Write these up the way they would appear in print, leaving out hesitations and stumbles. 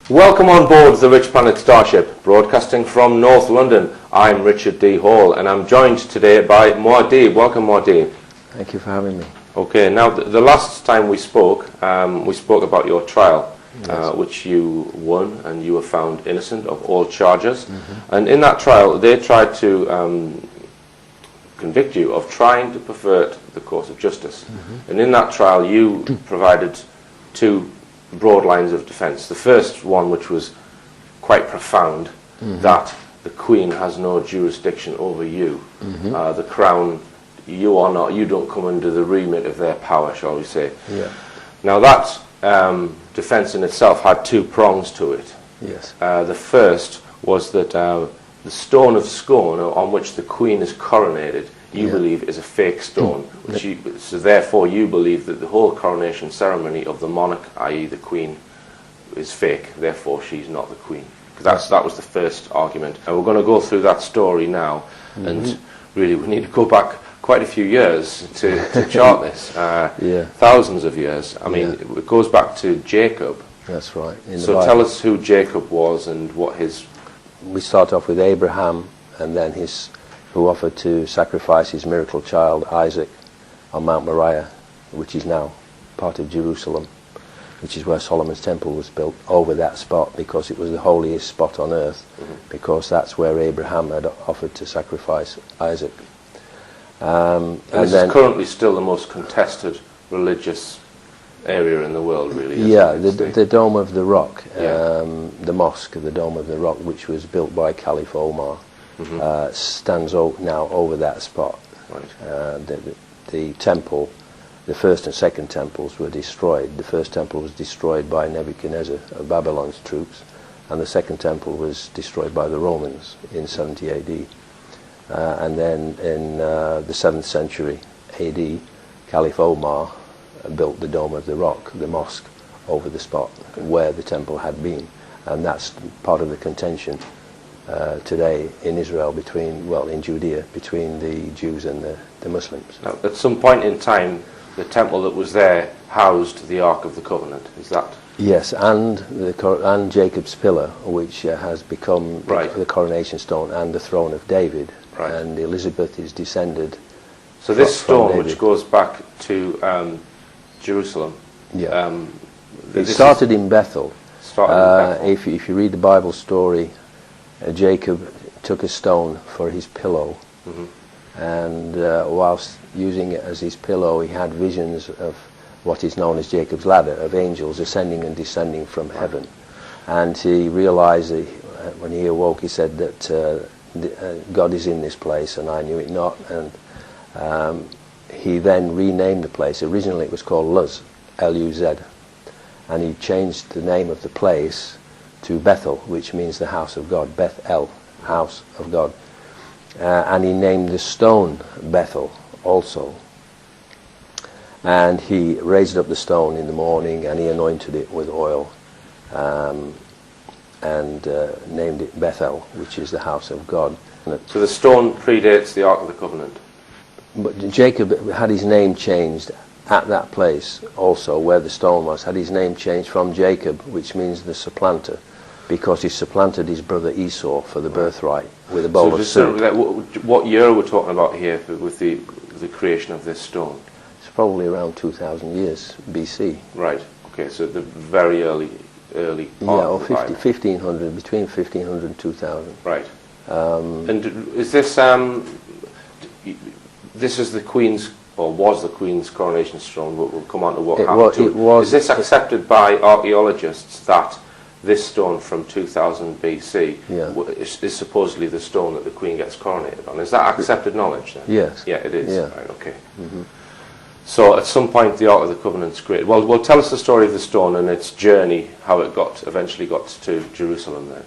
Welcome on board the Rich Planet Starship, broadcasting from North London. I'm Richard D. Hall, and I'm joined today by Muad'Dib. Welcome, Muad'Dib. Thank you for having me. Okay, now the last time we spoke about your trial, Yes. which you won, and you were found innocent of all charges. And in that trial, they tried to convict you of trying to pervert the course of justice. And in that trial, you provided two broad lines of defence. The first one, which was quite profound, that the Queen has no jurisdiction over you. The Crown, you don't come under the remit of their power, shall we say. Yeah. Now that defence in itself had two prongs to it. Yes. The first was that the stone of scorn on which the Queen is coronated, you believe is a fake stone. So therefore you believe that the whole coronation ceremony of the monarch, i.e. the Queen, is fake. Therefore she's not the Queen. Because that was the first argument. And we're going to go through that story now. And really we need to go back quite a few years to chart this. Thousands of years. I mean, it goes back to Jacob. That's right. So tell us who Jacob was and what his... We start off with Abraham, and then who offered to sacrifice his miracle child Isaac on Mount Moriah, which is now part of Jerusalem, which is where Solomon's temple was built, over that spot, because it was the holiest spot on earth, because that's where Abraham had offered to sacrifice Isaac. And this is currently still the most contested religious area in the world, really. Yeah, the Dome of the Rock, the mosque, the Dome of the Rock, which was built by Caliph Omar, stands now over that spot. Right. The temple, the first and second temples were destroyed. The first temple was destroyed by Nebuchadnezzar of Babylon's troops, and the second temple was destroyed by the Romans in 70 AD. And then in the 7th century AD, Caliph Omar built the Dome of the Rock, the mosque, over the spot where the temple had been. And that's part of the contention today in Israel in Judea, between the Jews and the Muslims. Now, at some point in time, the temple that was there housed the Ark of the Covenant, is that? Yes, and Jacob's pillar, which has become the coronation stone and the throne of David. Right. And Elizabeth is descended. So this stone, which goes back to Jerusalem, it started in Bethel. If you read the Bible story, Jacob took a stone for his pillow, and whilst using it as his pillow, he had visions of what is known as Jacob's ladder, of angels ascending and descending from heaven. And he realized that when he awoke, he said that God is in this place, and I knew it not. And he then renamed the place. Originally it was called Luz, L-U-Z, and he changed the name of the place to Bethel, which means the house of God, Beth-El, house of God. And he named the stone Bethel also. And he raised up the stone in the morning, and he anointed it with oil, and named it Bethel, which is the house of God. So the stone predates the Ark of the Covenant? But Jacob had his name changed at that place also, where the stone was, had his name changed from Jacob, which means the supplanter, because he supplanted his brother Esau for the birthright with a bowl of soup. What year we're talking about here with the creation of this stone? It's probably around 2,000 years BC. Right, okay, so the very early part or of the Bible. 1500, between 1500 and 2000. Right. And is this this is the Queen's, or was the Queen's coronation stone? We'll come on to what happened to it. Is this accepted by archaeologists that this stone from 2000 BC is supposedly the stone that the Queen gets coronated on? Is that accepted knowledge then? Yes. Yeah, it is. Yeah. Right, okay. So at some point the Ark of the Covenant's created. Well, tell us the story of the stone and its journey, how it eventually got to Jerusalem then.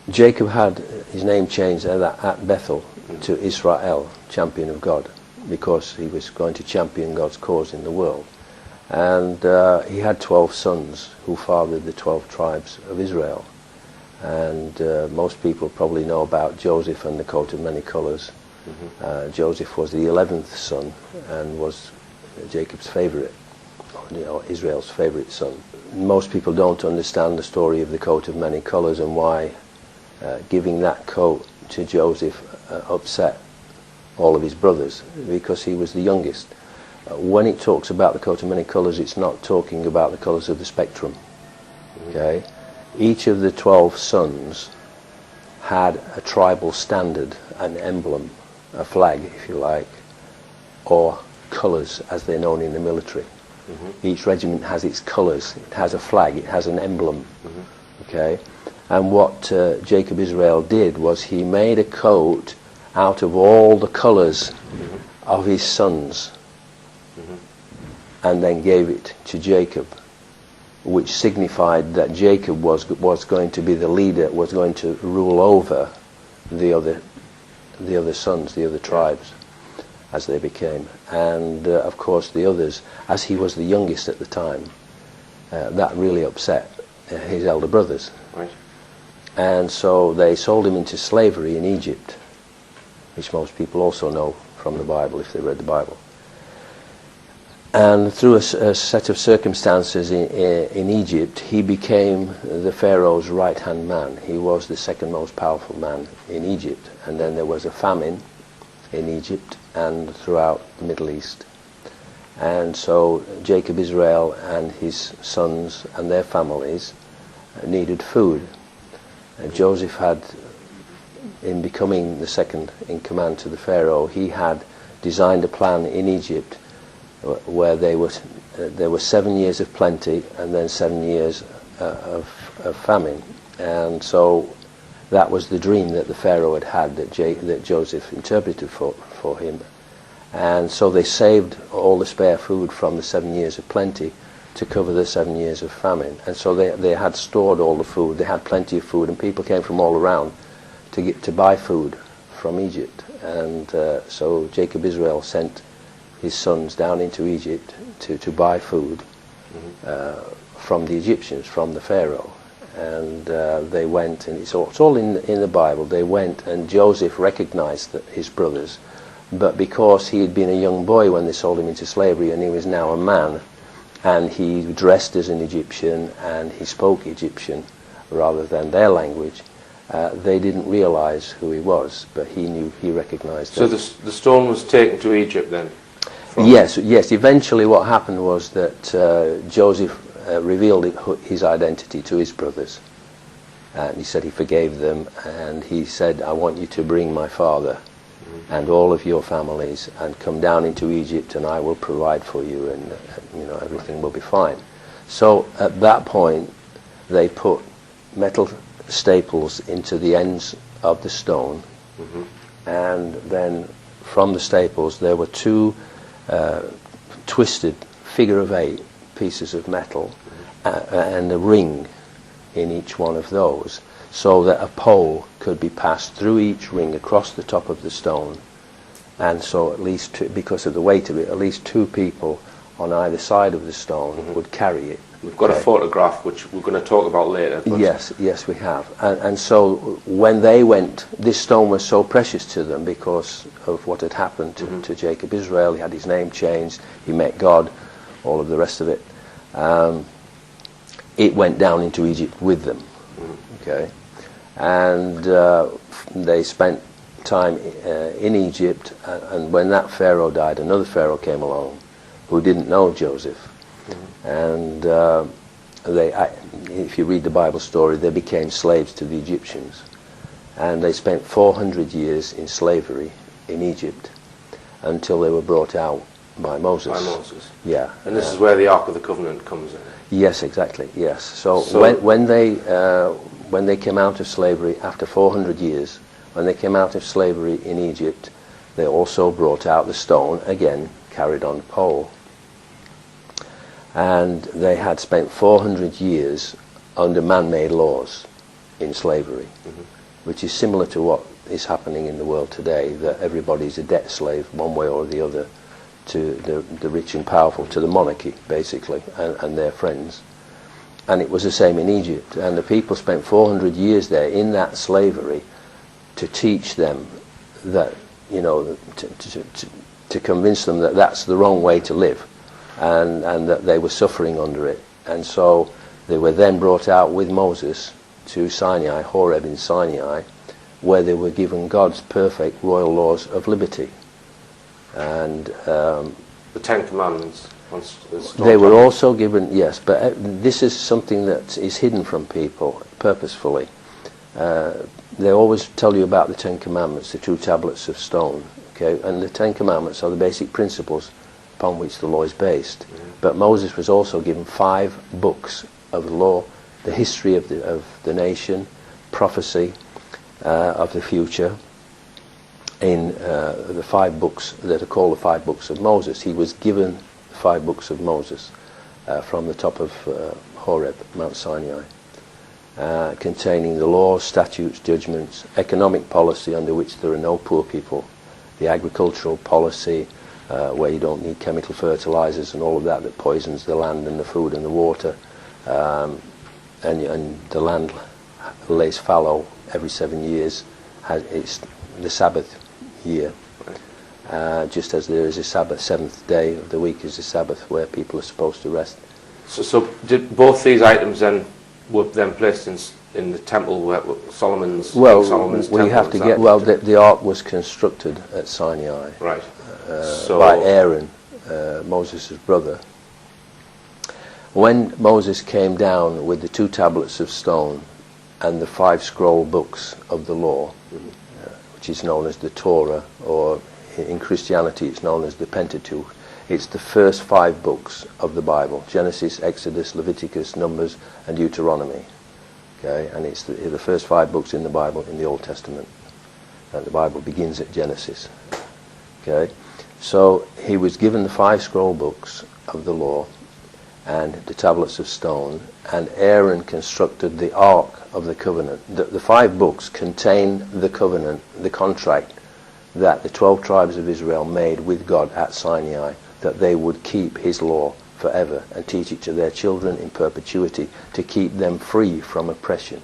Jacob had his name changed at Bethel to Israel, champion of God, because he was going to champion God's cause in the world. And he had 12 sons who fathered the 12 tribes of Israel. And most people probably know about Joseph and the coat of many colors. Joseph was the 11th son and was Jacob's favorite. Israel's favorite son. Most people don't understand the story of the coat of many colors and why giving that coat to Joseph upset all of his brothers, because he was the youngest. When it talks about the coat of many colors, it's not talking about the colors of the spectrum. Okay? Each of the 12 sons had a tribal standard, an emblem, a flag, if you like, or colors as they're known in the military. Each regiment has its colors, it has a flag, it has an emblem. Okay? And what Jacob Israel did was he made a coat out of all the colors of his sons, and then gave it to Jacob, which signified that Jacob was going to be the leader, was going to rule over the other sons, the other tribes, as they became. And of course the others, as he was the youngest at the time, that really upset his elder brothers. Right. And so they sold him into slavery in Egypt, which most people also know from the Bible if they read the Bible. And through a set of circumstances in Egypt, he became the Pharaoh's right-hand man. He was the second most powerful man in Egypt. And then there was a famine in Egypt and throughout the Middle East. And so Jacob Israel and his sons and their families needed food. And Joseph had, in becoming the second in command to the Pharaoh, he had designed a plan in Egypt where there were 7 years of plenty and then 7 years of famine. And so that was the dream that the Pharaoh had that Joseph interpreted for him. And so they saved all the spare food from the 7 years of plenty to cover the 7 years of famine. And so they had stored all the food, they had plenty of food, and people came from all around to buy food from Egypt. And so Jacob Israel sent his sons down into Egypt to buy food from the Egyptians, from the Pharaoh. And they went, and it's all in the Bible. They went, and Joseph recognized his brothers, but because he had been a young boy when they sold him into slavery, and he was now a man, and he dressed as an Egyptian, and he spoke Egyptian rather than their language, they didn't realize who he was, but he recognized them. So the stone was taken to Egypt then? Yes. Eventually what happened was that Joseph revealed his identity to his brothers, and he said he forgave them, and he said, I want you to bring my father and all of your families and come down into Egypt, and I will provide for you, and everything will be fine. So at that point they put metal staples into the ends of the stone, and then from the staples there were two twisted figure of 8 pieces of metal and a ring in each one of those, so that a pole could be passed through each ring across the top of the stone, and so at least because of the weight of it, at least 2 people on either side of the stone would carry it. We've got a photograph which we're going to talk about later. Yes, we have. And so when they went, this stone was so precious to them because of what had happened to Jacob Israel. He had his name changed, he met God, all of the rest of it. It went down into Egypt with them. Okay, and they spent time in Egypt, and when that Pharaoh died, another Pharaoh came along who didn't know Joseph. And if you read the Bible story, they became slaves to the Egyptians, and they spent 400 years in slavery in Egypt until they were brought out by Moses. By Moses. Yeah. And this is where the Ark of the Covenant comes in. Yes, exactly. Yes. So when they came out of slavery after 400 years, when they came out of slavery in Egypt, they also brought out the stone, again carried on a pole. And they had spent 400 years under man-made laws in slavery, which is similar to what is happening in the world today, that everybody's a debt slave one way or the other to the rich and powerful, to the monarchy basically, and their friends. And it was the same in Egypt, and the people spent 400 years there in that slavery to teach them that, to convince them that that's the wrong way to live. and that they were suffering under it. And so they were then brought out with Moses to Sinai, Horeb in Sinai, where they were given God's perfect royal laws of liberty. And the Ten Commandments. They were also given, yes, but this is something that is hidden from people purposefully. They always tell you about the Ten Commandments, the 2 tablets of stone, okay? And the Ten Commandments are the basic principles upon which the law is based. Mm-hmm. But Moses was also given 5 books of the law, the history of the nation, prophecy of the future, in the 5 books that are called the 5 books of Moses. He was given 5 books of Moses from the top of Horeb, Mount Sinai, containing the laws, statutes, judgments, economic policy under which there are no poor people, the agricultural policy where you don't need chemical fertilizers and all of that poisons the land and the food and the water, and the land lays fallow every 7 years. It's the Sabbath year. Just as there is a Sabbath, 7th day of the week is a Sabbath where people are supposed to rest. So did both these items then were then placed in the temple where Solomon's Solomon's we temple? have to get the ark was constructed at Sinai, right? By Aaron, Moses' brother. When Moses came down with the 2 tablets of stone and the 5 scroll books of the law, which is known as the Torah, or in Christianity it's known as the Pentateuch. It's the first 5 books of the Bible: Genesis, Exodus, Leviticus, Numbers, and Deuteronomy. Okay, and it's the first 5 books in the Bible in the Old Testament. And the Bible begins at Genesis. Okay, so he was given the 5 scroll books of the law and the tablets of stone, and Aaron constructed the Ark of the Covenant. The 5 books contain the covenant, the contract that the 12 tribes of Israel made with God at Sinai, that they would keep his law forever and teach it to their children in perpetuity, to keep them free from oppression.